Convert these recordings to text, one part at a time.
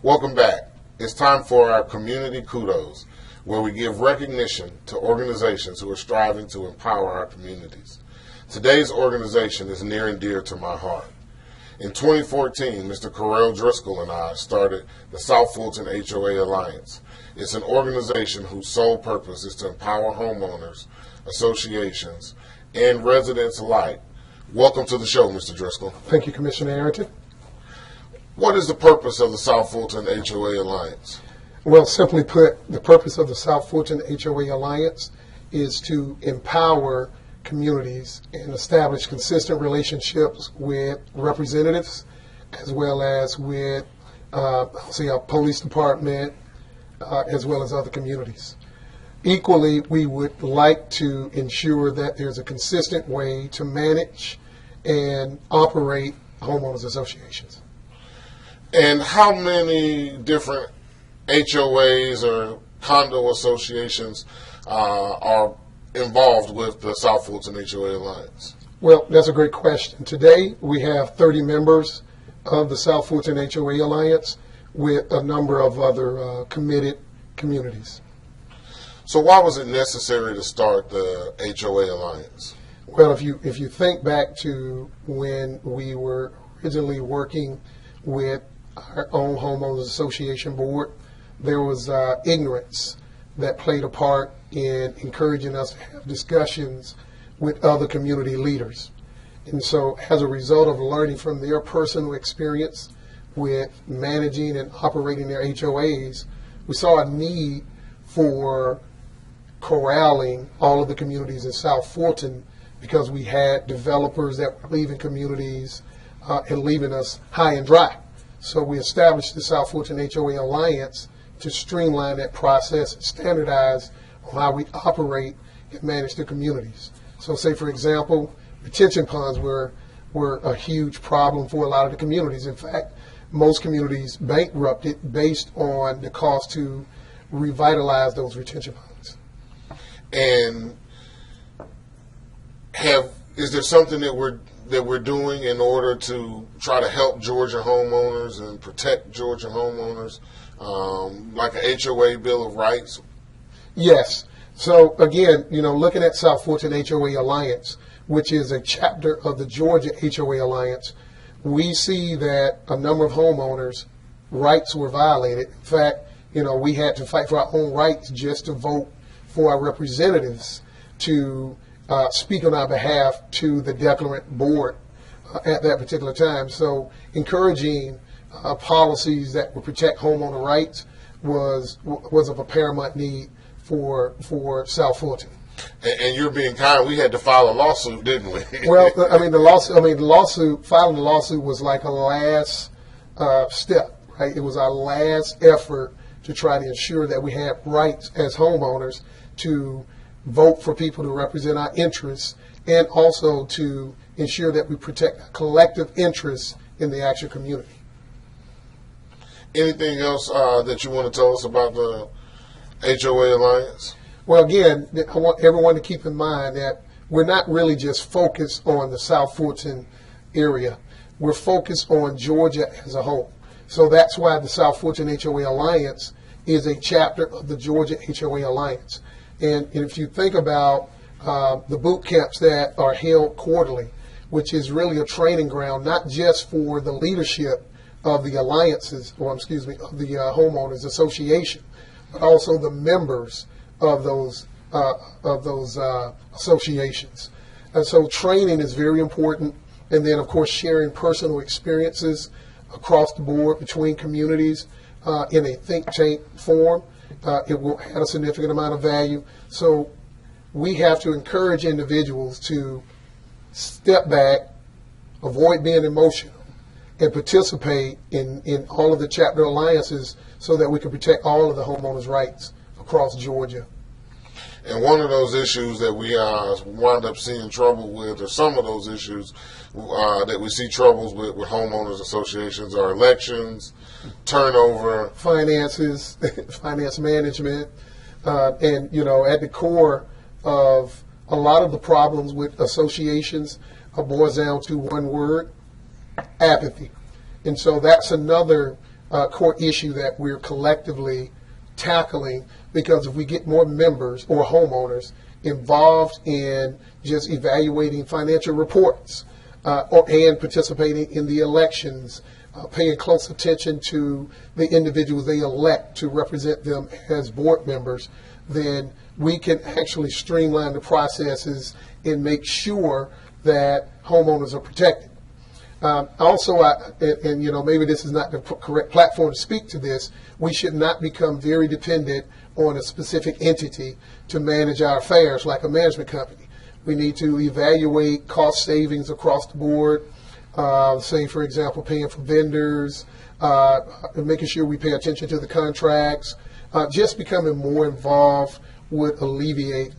Welcome back. It's time for our community kudos, where we give recognition to organizations who are striving to empower our communities. Today's organization is near and dear to my heart. In 2014, Mr. Correll Driscoll and I started the South Fulton HOA Alliance. It's an organization whose sole purpose is to empower homeowners, associations, and residents alike. Welcome to the show, Mr. Driscoll. Thank you, Commissioner Arrington. What is the purpose of the South Fulton HOA Alliance? Well, simply put, the purpose of the South Fulton HOA Alliance is to empower communities and establish consistent relationships with representatives as well as with, our police department, as well as other communities. Equally, we would like to ensure that there's a consistent way to manage and operate homeowners associations. And how many different HOAs or condo associations are involved with the South Fulton HOA Alliance? Well, that's a great question. Today, we have 30 members of the South Fulton HOA Alliance with a number of other committed communities. So why was it necessary to start the HOA Alliance? Well, if you think back to when we were originally working with our own homeowners association board, there was ignorance that played a part in encouraging us to have discussions with other community leaders. And so as a result of learning from their personal experience with managing and operating their HOAs, we saw a need for corralling all of the communities in South Fulton because we had developers that were leaving communities and leaving us high and dry. So we established the South Fulton HOA Alliance to streamline that process and standardize on how we operate and manage the communities. So say, for example, retention ponds were a huge problem for a lot of the communities. In fact, most communities bankrupted based on the cost to revitalize those retention ponds. And is there something that we're doing in order to try to help Georgia homeowners and protect Georgia homeowners, like a HOA Bill of Rights? Yes. So again, looking at South Fulton HOA Alliance, which is a chapter of the Georgia HOA Alliance, we see that a number of homeowners' rights were violated. In fact, we had to fight for our own rights just to vote for our representatives to speak on our behalf to the declarant board at that particular time. So encouraging policies that would protect homeowner rights was of a paramount need for South Fulton. And you're being kind. We had to file a lawsuit, didn't we? Well, filing the lawsuit was like a last step, right? It was our last effort to try to ensure that we had rights as homeowners to vote for people to represent our interests, and also to ensure that we protect collective interests in the actual community. Anything else that you want to tell us about the HOA Alliance? Well, again, I want everyone to keep in mind that we're not really just focused on the South Fulton area. We're focused on Georgia as a whole. So that's why the South Fulton HOA Alliance is a chapter of the Georgia HOA Alliance. And if you think about the boot camps that are held quarterly, which is really a training ground, not just for the leadership of the alliances, of the homeowners association, but also the members of those associations. And so training is very important. And then, of course, sharing personal experiences across the board between communities in a think tank form. It will add a significant amount of value. So we have to encourage individuals to step back, avoid being emotional, and participate in all of the chapter alliances so that we can protect all of the homeowners' rights across Georgia. And one of those issues that we wind up seeing trouble with, or some of those issues that we see troubles with homeowners associations, are elections, turnover, finances, finance management, and at the core of a lot of the problems with associations boils down to one word: apathy. And so that's another core issue that we're collectively tackling, because if we get more members or homeowners involved in just evaluating financial reports and participating in the elections, paying close attention to the individuals they elect to represent them as board members, then we can actually streamline the processes and make sure that homeowners are protected. Also, maybe this is not the correct platform to speak to this, we should not become very dependent on a specific entity to manage our affairs, like a management company. We need to evaluate cost savings across the board, say, for example, paying for vendors, making sure we pay attention to the contracts. Just becoming more involved would alleviate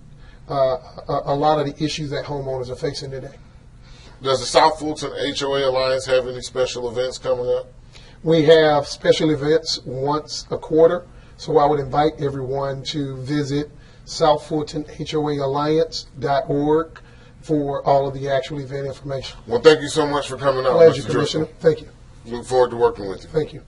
a lot of the issues that homeowners are facing today. Does the South Fulton HOA Alliance have any special events coming up? We have special events once a quarter, so I would invite everyone to visit southfultonhoaalliance.org for all of the actual event information. Well, thank you so much for coming out, Pleasure, Mr. Commissioner. Driscoll. Thank you. Look forward to working with you. Thank you.